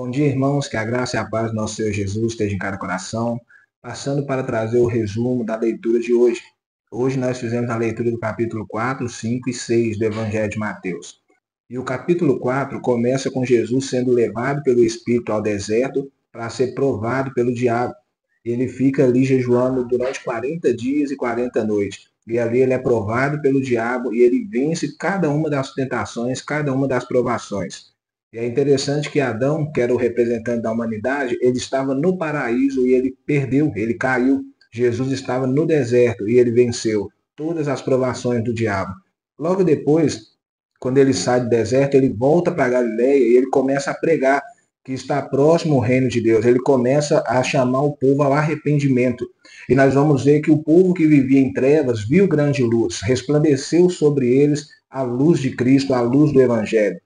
Bom dia, irmãos, que a graça e a paz do nosso Senhor Jesus esteja em cada coração. Passando para trazer o resumo da leitura de hoje. Hoje nós fizemos a leitura do capítulo 4, 5 e 6 do Evangelho de Mateus. E o capítulo 4 começa com Jesus sendo levado pelo Espírito ao deserto para ser provado pelo diabo. Ele fica ali jejuando durante 40 dias e 40 noites. E ali ele é provado pelo diabo e ele vence cada uma das tentações, cada uma das provações. E é interessante que Adão, que era o representante da humanidade, ele estava no paraíso e ele perdeu, ele caiu. Jesus estava no deserto e ele venceu todas as provações do diabo. Logo depois, quando ele sai do deserto, ele volta para Galiléia e ele começa a pregar que está próximo o reino de Deus. Ele começa a chamar o povo ao arrependimento. E nós vamos ver que o povo que vivia em trevas viu grande luz, resplandeceu sobre eles a luz de Cristo, a luz do Evangelho.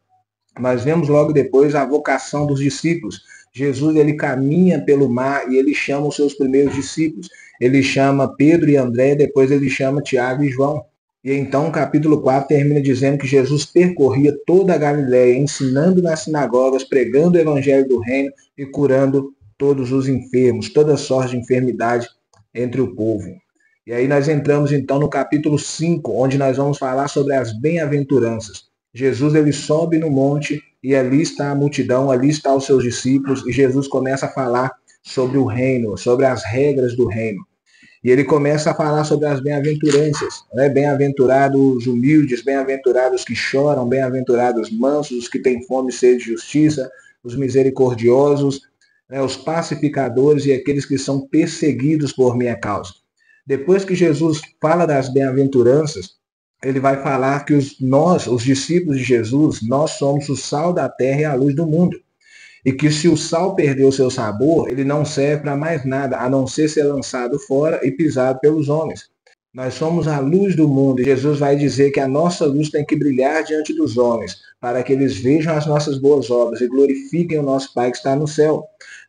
Nós vemos logo depois a vocação dos discípulos. Jesus ele caminha pelo mar e ele chama os seus primeiros discípulos. Ele chama Pedro e André, depois ele chama Tiago e João. E então o capítulo 4 termina dizendo que Jesus percorria toda a Galiléia, ensinando nas sinagogas, pregando o evangelho do reino e curando todos os enfermos, toda sorte de enfermidade entre o povo. E aí nós entramos então no capítulo 5, onde nós vamos falar sobre as bem-aventuranças. Jesus ele sobe no monte e ali está a multidão, ali estão os seus discípulos e Jesus começa a falar sobre o reino, sobre as regras do reino. E ele começa a falar sobre as bem-aventuranças, né? Bem-aventurados humildes, bem-aventurados que choram, bem-aventurados mansos, os que têm fome e sede de justiça, os misericordiosos, né? Os pacificadores e aqueles que são perseguidos por minha causa. Depois que Jesus fala das bem-aventuranças, ele vai falar que nós, os discípulos de Jesus, nós somos o sal da terra e a luz do mundo. E que se o sal perder o seu sabor, ele não serve para mais nada, a não ser lançado fora e pisado pelos homens. Nós somos a luz do mundo e Jesus vai dizer que a nossa luz tem que brilhar diante dos homens, para que eles vejam as nossas boas obras e glorifiquem o nosso Pai que está no céu.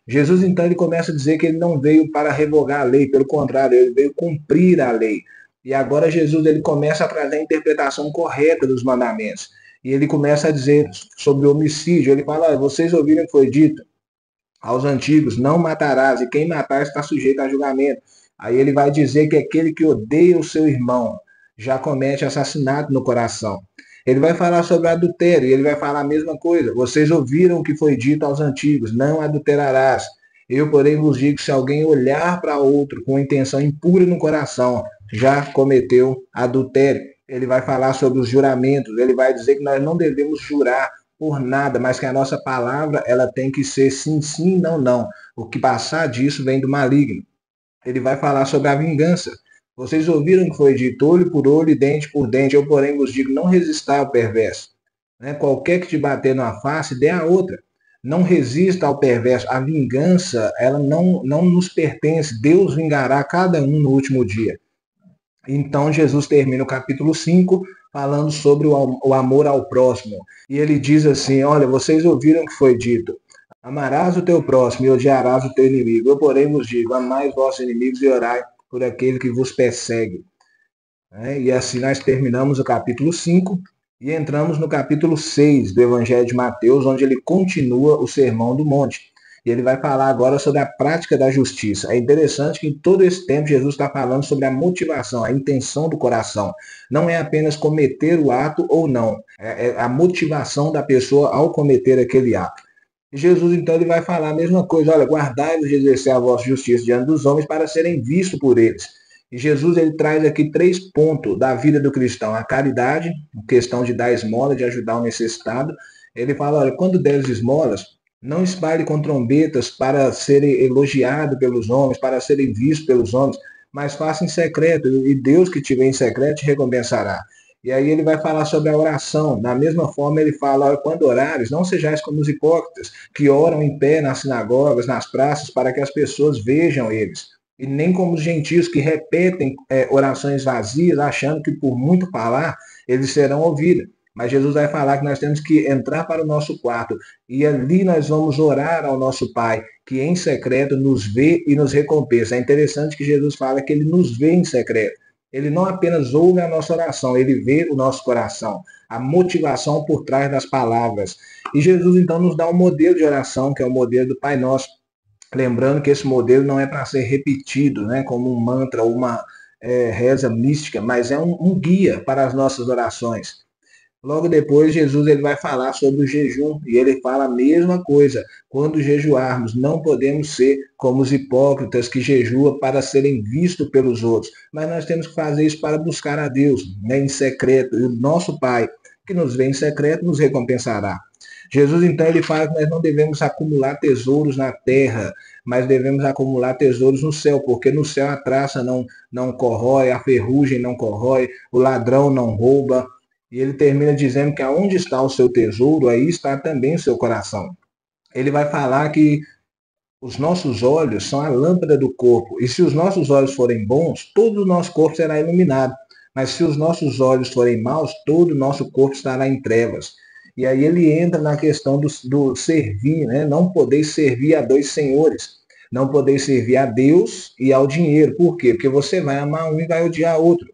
Jesus então ele começa a dizer que ele não veio para revogar a lei, pelo contrário, ele veio cumprir a lei. E agora Jesus ele começa a trazer a interpretação correta dos mandamentos. E ele começa a dizer sobre o homicídio. Ele fala, vocês ouviram que foi dito aos antigos, não matarás, e quem matar está sujeito a julgamento. Aí ele vai dizer que aquele que odeia o seu irmão já comete assassinato no coração. Ele vai falar sobre adultério, e ele vai falar a mesma coisa. Vocês ouviram o que foi dito aos antigos, não adulterarás. Eu, porém, vos digo, se alguém olhar para outro com intenção impura no coração, já cometeu adultério. Ele vai falar sobre os juramentos, ele vai dizer que nós não devemos jurar por nada, mas que a nossa palavra ela tem que ser sim, sim, não, não. O que passar disso vem do maligno. Ele vai falar sobre a vingança. Vocês ouviram que foi dito olho por olho e dente por dente. Eu, porém, vos digo, não resistai ao perverso. Né? Qualquer que te bater na face, dê a outra. Não resista ao perverso. A vingança, ela não nos pertence. Deus vingará cada um no último dia. Então, Jesus termina o capítulo 5 falando sobre o amor ao próximo. E ele diz assim, olha, vocês ouviram que foi dito, amarás o teu próximo e odiarás o teu inimigo. Eu, porém, vos digo, amai os vossos inimigos e orai por aquele que vos persegue. E assim nós terminamos o capítulo 5 e entramos no capítulo 6 do Evangelho de Mateus, onde ele continua o Sermão do Monte. E ele vai falar agora sobre a prática da justiça. É interessante que em todo esse tempo Jesus está falando sobre a motivação, a intenção do coração. Não é apenas cometer o ato ou não. É a motivação da pessoa ao cometer aquele ato. E Jesus, então, ele vai falar a mesma coisa. Olha, guardai-vos de exercer a vossa justiça diante dos homens para serem vistos por eles. E Jesus, ele traz aqui 3 pontos da vida do cristão. A caridade, a questão de dar esmola, de ajudar o necessitado. Ele fala, olha, quando deres esmolas, não espalhe com trombetas para serem elogiados pelos homens, para serem vistos pelos homens, mas faça em secreto, e Deus que te vê em secreto te recompensará. E aí ele vai falar sobre a oração. Da mesma forma, ele fala, quando orares, não sejais como os hipócritas, que oram em pé nas sinagogas, nas praças, para que as pessoas vejam eles. E nem como os gentios que repetem orações vazias, achando que por muito falar, eles serão ouvidos. Mas Jesus vai falar que nós temos que entrar para o nosso quarto e ali nós vamos orar ao nosso Pai, que em secreto nos vê e nos recompensa. É interessante que Jesus fala que ele nos vê em secreto. Ele não apenas ouve a nossa oração, ele vê o nosso coração, a motivação por trás das palavras. E Jesus então nos dá um modelo de oração, que é o modelo do Pai Nosso. Lembrando que esse modelo não é para ser repetido, né, como um mantra ou uma reza mística, mas é um guia para as nossas orações. Logo depois, Jesus ele vai falar sobre o jejum, e ele fala a mesma coisa. Quando jejuarmos, não podemos ser como os hipócritas que jejuam para serem vistos pelos outros, mas nós temos que fazer isso para buscar a Deus, né, em secreto, e o nosso Pai, que nos vê em secreto, nos recompensará. Jesus, então, ele fala que nós não devemos acumular tesouros na terra, mas devemos acumular tesouros no céu, porque no céu a traça não corrói, a ferrugem não corrói, o ladrão não rouba. E ele termina dizendo que aonde está o seu tesouro, aí está também o seu coração. Ele vai falar que os nossos olhos são a lâmpada do corpo, e se os nossos olhos forem bons, todo o nosso corpo será iluminado. Mas se os nossos olhos forem maus, todo o nosso corpo estará em trevas. E aí ele entra na questão do servir, né? Não poder servir a dois senhores. Não poder servir a Deus e ao dinheiro. Por quê? Porque você vai amar um e vai odiar outro.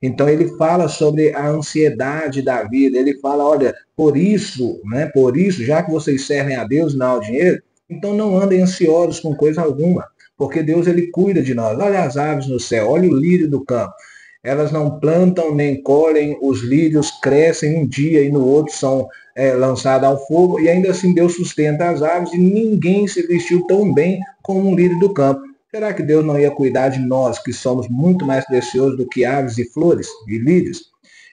Então ele fala sobre a ansiedade da vida, ele fala, olha, por isso, né, por isso, já que vocês servem a Deus e não ao dinheiro, então não andem ansiosos com coisa alguma, porque Deus ele cuida de nós. Olha as aves no céu, olha o lírio do campo. Elas não plantam nem colhem, os lírios crescem um dia e no outro são lançados ao fogo, e ainda assim Deus sustenta as aves e ninguém se vestiu tão bem como um lírio do campo. Será que Deus não ia cuidar de nós, que somos muito mais preciosos do que aves e flores e lírios?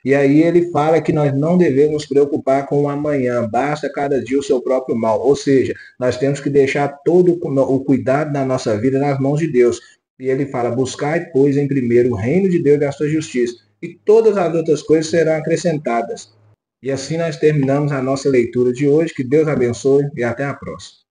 E aí ele fala que nós não devemos nos preocupar com o amanhã, basta cada dia o seu próprio mal. Ou seja, nós temos que deixar todo o cuidado da nossa vida nas mãos de Deus. E ele fala, buscai, pois, em primeiro o reino de Deus e a sua justiça, e todas as outras coisas serão acrescentadas. E assim nós terminamos a nossa leitura de hoje. Que Deus abençoe e até a próxima.